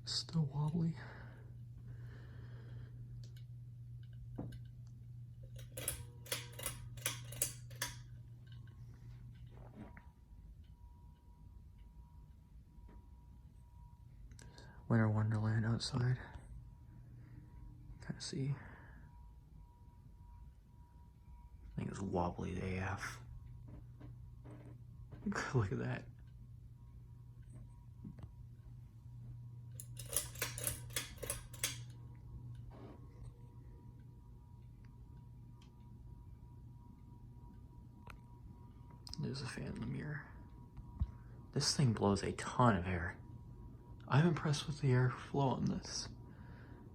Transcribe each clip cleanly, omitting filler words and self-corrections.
Still wobbly. Winter Wonderland outside. Kind of see. I think it's wobbly AF. Look at that. There's a fan in the mirror. This thing blows a ton of air. I'm impressed with the airflow on this.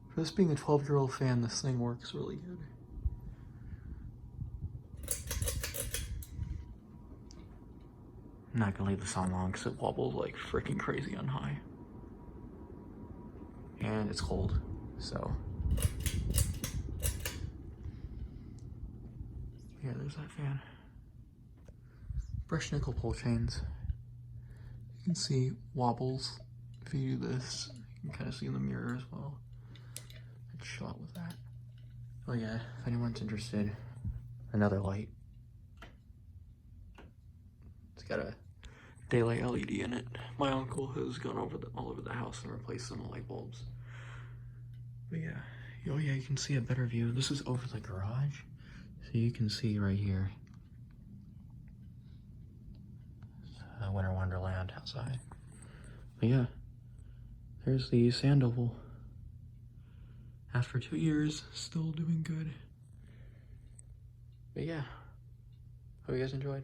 For this being a 12-year-old fan, this thing works really good. I'm not gonna leave this on long because it wobbles like freaking crazy on high. And it's cold, so. Yeah, there's that fan. Brushed nickel pull chains. You can see wobbles. If you do this, you can kind of see in the mirror as well. It's shot with that. Oh yeah, if anyone's interested, another light. It's got a daylight LED in it. My uncle has gone all over the house and replaced some light bulbs. But yeah, oh yeah, you can see a better view. This is over the garage, so you can see right here. Winter Wonderland outside. But yeah, there's the Sandoval. After 2 years, still doing good. But yeah, hope you guys enjoyed.